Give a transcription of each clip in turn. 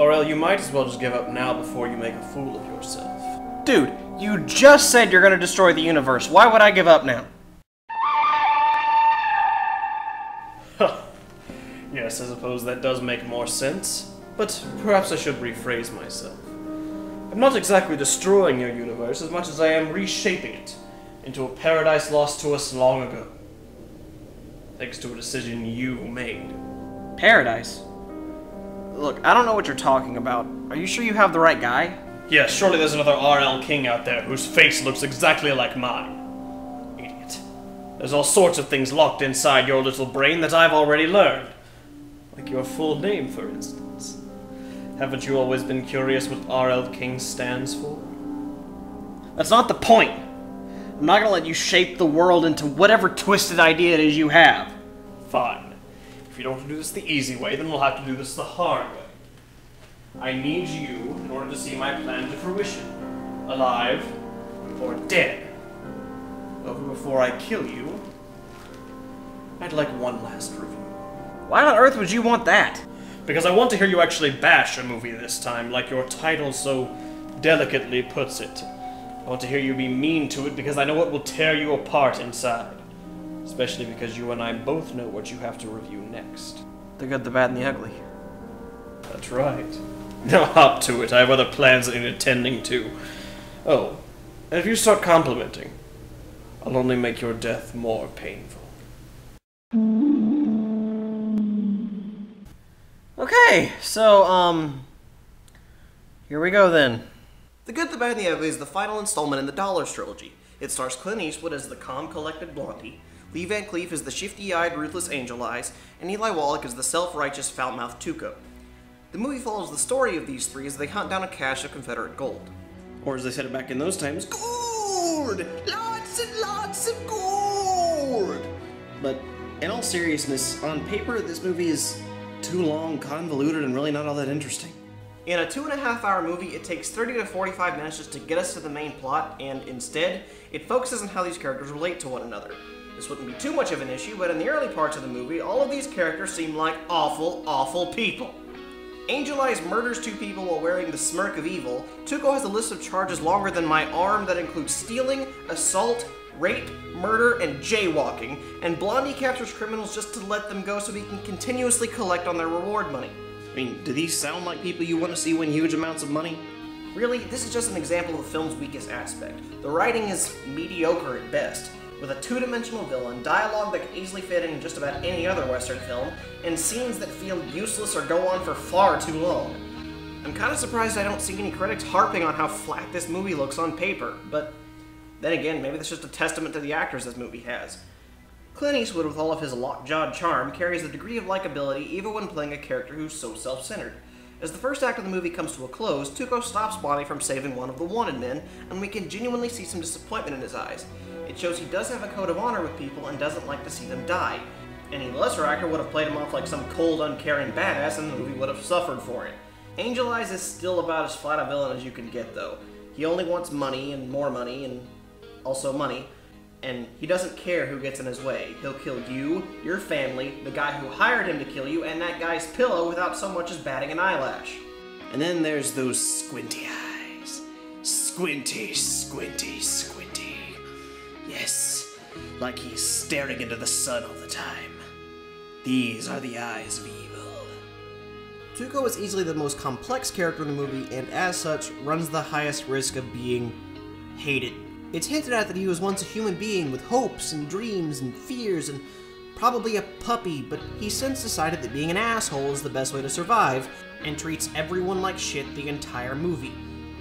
Aurel, you might as well just give up now before you make a fool of yourself. Dude, you just said you're gonna destroy the universe. Why would I give up now? Yes, I suppose that does make more sense. But perhaps I should rephrase myself. I'm not exactly destroying your universe as much as I am reshaping it into a paradise lost to us long ago. Thanks to a decision you made. Paradise? Look, I don't know what you're talking about. Are you sure you have the right guy? Yeah, surely there's another R.L. King out there whose face looks exactly like mine. Idiot. There's all sorts of things locked inside your little brain that I've already learned. Like your full name, for instance. Haven't you always been curious what R.L. King stands for? That's not the point. I'm not gonna let you shape the world into whatever twisted idea it is you have. Fine. If you don't want to do this the easy way, then we'll have to do this the hard way. I need you in order to see my plan to fruition. Alive or dead. But before I kill you, I'd like one last review. Why on earth would you want that? Because I want to hear you actually bash a movie this time, like your title so delicately puts it. I want to hear you be mean to it because I know it will tear you apart inside. Especially because you and I both know what you have to review next. The good, the bad, and the ugly. That's right. Now hop to it. I have other plans that need attending to. Oh, and if you start complimenting, I'll only make your death more painful. Okay, so, here we go then. The Good, the Bad, and the Ugly is the final installment in the Dollars trilogy. It stars Clint Eastwood as the calm, collected Blondie, Lee Van Cleef as the shifty-eyed, ruthless Angel Eyes, and Eli Wallach as the self-righteous, foul-mouthed Tuco. The movie follows the story of these three as they hunt down a cache of Confederate gold. Or as they said it back in those times, Gold! Lots and lots of gold! But in all seriousness, on paper, this movie is too long, convoluted, and really not all that interesting. In a 2.5-hour movie, it takes 30 to 45 minutes just to get us to the main plot, and instead, it focuses on how these characters relate to one another. This wouldn't be too much of an issue, but in the early parts of the movie, all of these characters seem like awful, awful people. Angel Eyes murders 2 people while wearing the smirk of evil. Tuco has a list of charges longer than my arm that includes stealing, assault, rape, murder, and jaywalking, and Blondie captures criminals just to let them go so he can continuously collect on their reward money. I mean, do these sound like people you want to see win huge amounts of money? Really, this is just an example of the film's weakest aspect. The writing is mediocre at best, with a 2-dimensional villain, dialogue that could easily fit in just about any other Western film, and scenes that feel useless or go on for far too long. I'm kind of surprised I don't see any critics harping on how flat this movie looks on paper, but then again, maybe that's just a testament to the actors this movie has. Clint Eastwood, with all of his lockjawed charm, carries a degree of likability even when playing a character who's so self-centered. As the first act of the movie comes to a close, Tuco stops Blondie from saving one of the wanted men, and we can genuinely see some disappointment in his eyes. It shows he does have a code of honor with people and doesn't like to see them die. Any lesser actor would have played him off like some cold, uncaring badass, and the movie would have suffered for it. Angel Eyes is still about as flat a villain as you can get, though. He only wants money, and more money, and also money, and he doesn't care who gets in his way. He'll kill you, your family, the guy who hired him to kill you, and that guy's pillow without so much as batting an eyelash. And then there's those squinty eyes. Squinty, squinty, squinty. Yes, like he's staring into the sun all the time. These are the eyes of evil. Tuco is easily the most complex character in the movie, and as such, runs the highest risk of being hated. It's hinted at that he was once a human being with hopes and dreams and fears and probably a puppy, but he's since decided that being an asshole is the best way to survive, and treats everyone like shit the entire movie.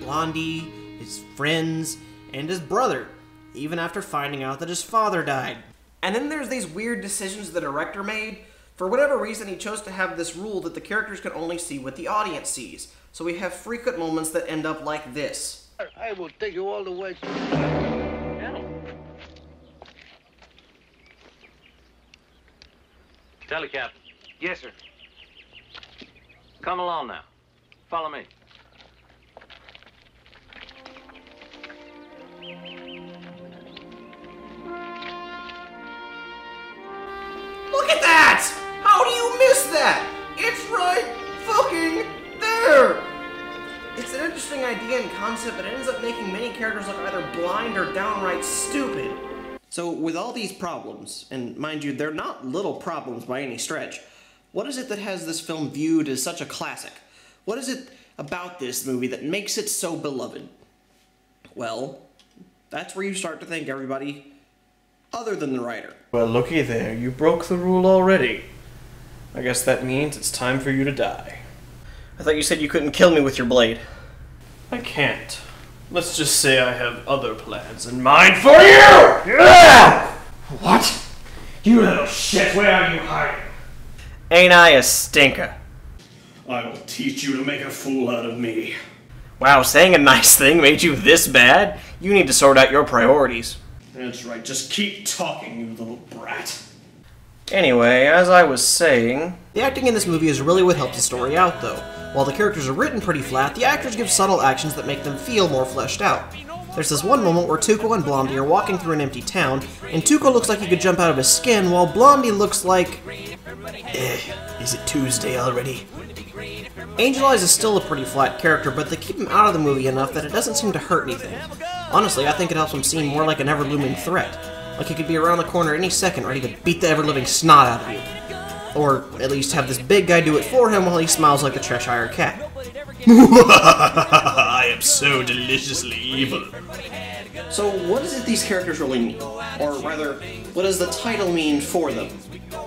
Blondie, his friends, and his brother, even after finding out that his father died. And then there's these weird decisions the director made. For whatever reason, he chose to have this rule that the characters can only see what the audience sees. So we have frequent moments that end up like this. I will take you all the way to... Telecap. Yes, sir. Come along now. Follow me. Look at that! How do you miss that? It's right fucking there! interesting idea and concept, but it ends up making many characters look either blind or downright stupid. So, with all these problems, and mind you, they're not little problems by any stretch, what is it that has this film viewed as such a classic? What is it about this movie that makes it so beloved? Well, that's where you start to thank everybody other than the writer. Well, looky there, you broke the rule already. I guess that means it's time for you to die. I thought you said you couldn't kill me with your blade. I can't. Let's just say I have other plans in mind for you! Yeah! What? You little shit, where are you hiding? Ain't I a stinker? I will teach you to make a fool out of me. Wow, saying a nice thing made you this bad? You need to sort out your priorities. That's right, just keep talking, you little brat. Anyway, as I was saying... The acting in this movie is really what helps the story out, though. While the characters are written pretty flat, the actors give subtle actions that make them feel more fleshed out. There's this one moment where Tuco and Blondie are walking through an empty town, and Tuco looks like he could jump out of his skin, while Blondie looks like... is it Tuesday already? Angel Eyes is still a pretty flat character, but they keep him out of the movie enough that it doesn't seem to hurt anything. Honestly, I think it helps him seem more like an ever-looming threat. Like he could be around the corner any second, ready to beat the ever-living snot out of you. Or at least have this big guy do it for him while he smiles like the Cheshire Cat. I am so deliciously evil. So what is it these characters really mean? Or rather, what does the title mean for them?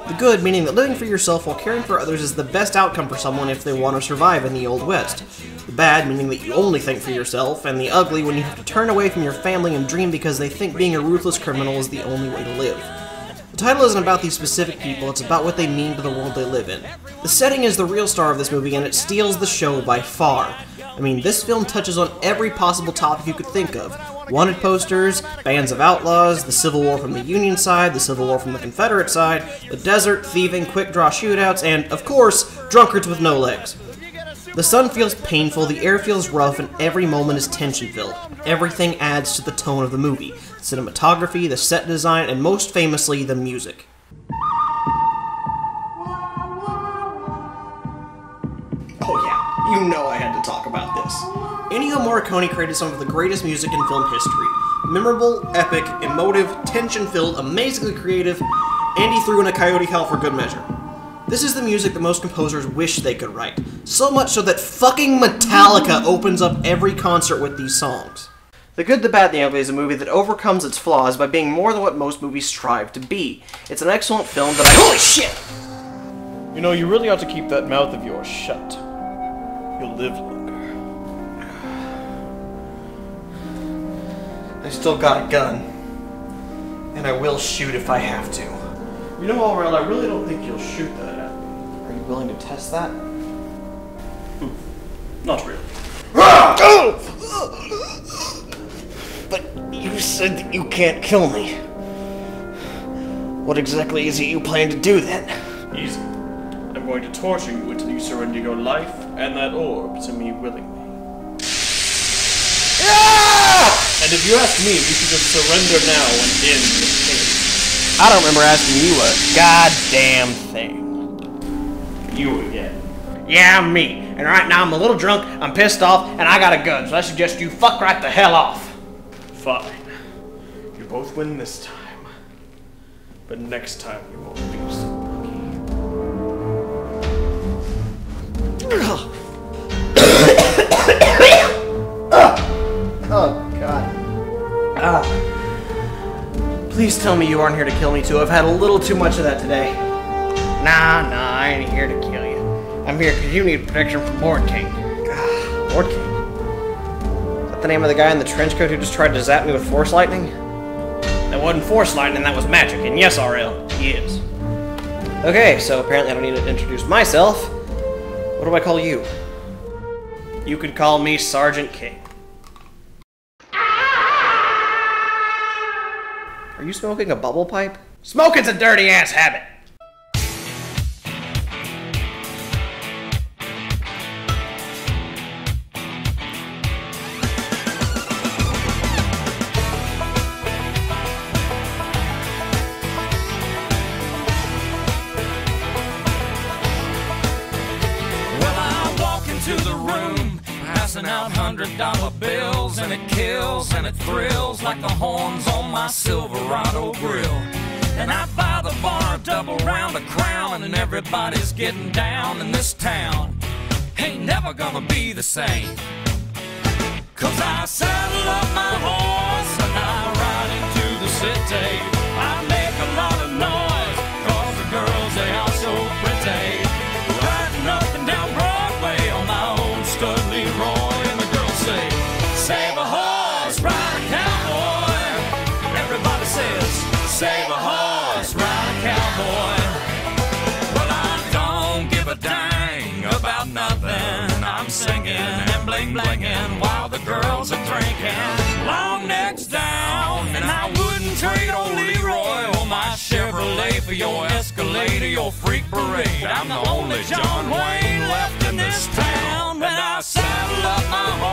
The good meaning that living for yourself while caring for others is the best outcome for someone if they want to survive in the Old West. The bad meaning that you only think for yourself, and the ugly when you have to turn away from your family and dream because they think being a ruthless criminal is the only way to live. The title isn't about these specific people, it's about what they mean to the world they live in. The setting is the real star of this movie, and it steals the show by far. I mean, this film touches on every possible topic you could think of. Wanted posters, bands of outlaws, the Civil War from the Union side, the Civil War from the Confederate side, the desert, thieving, quick-draw shootouts, and, of course, drunkards with no legs. The sun feels painful, the air feels rough, and every moment is tension-filled. Everything adds to the tone of the movie. The cinematography, the set design, and most famously, the music. Oh yeah, you know I had to talk about this. Ennio Morricone created some of the greatest music in film history. Memorable, epic, emotive, tension-filled, amazingly creative, and he threw in a Coyote Hell for good measure. This is the music that most composers wish they could write. So much so that fucking Metallica opens up every concert with these songs. The Good, the Bad, and the Ugly is a movie that overcomes its flaws by being more than what most movies strive to be. It's an excellent film that Holy shit! You know, you really ought to keep that mouth of yours shut. You'll live longer. I still got a gun. And I will shoot if I have to. You know, Aurel, I really don't think you'll shoot that at me. Are you willing to test that? Not really. But you said that you can't kill me. What exactly is it you plan to do then? Easy. I'm going to torture you until you surrender your life and that orb to me willingly. And if you ask me, you should just surrender now and end this case. I don't remember asking you a goddamn thing. You again. Yeah, me. And right now I'm a little drunk, I'm pissed off, and I got a gun, so I suggest you fuck right the hell off. Fine. You both win this time. But next time you won't be so lucky. Oh, God. Please tell me you aren't here to kill me too. I've had a little too much of that today. Nah, I ain't here to kill you. I'm here because you need protection from Lord King. Lord King? Is that the name of the guy in the trench coat who just tried to zap me with force lightning? That wasn't force lightning, that was magic. And yes, RL, he is. Okay, so apparently I don't need to introduce myself. What do I call you? You could call me Sergeant King. Are you smoking a bubble pipe? Smoking's a dirty-ass habit! Well, I walk into the room, I passing out $100 bills, and it kills and it thrills like the horns on my Silverado grill. And I buy the bar a double round of Crown, and everybody's getting down in this town. Ain't never gonna be the same, 'cause I saddle up my horse and I ride into the city. I make a lot of noise, 'cause the girls, they are so pretty. Riding up and down Broadway on my old stud Leroy, and the girls say, save a horse, ride a cowboy. Everybody says, save a horse, ride a cowboy. Well, I don't give a dang about nothing. I'm singing and bling-blinging while the girls are drinking. Long necks down, and I wouldn't trade old Leroy or my Chevrolet for your Escalade or your freak parade. I'm the only John Wayne left in this town, and I saddle up my horse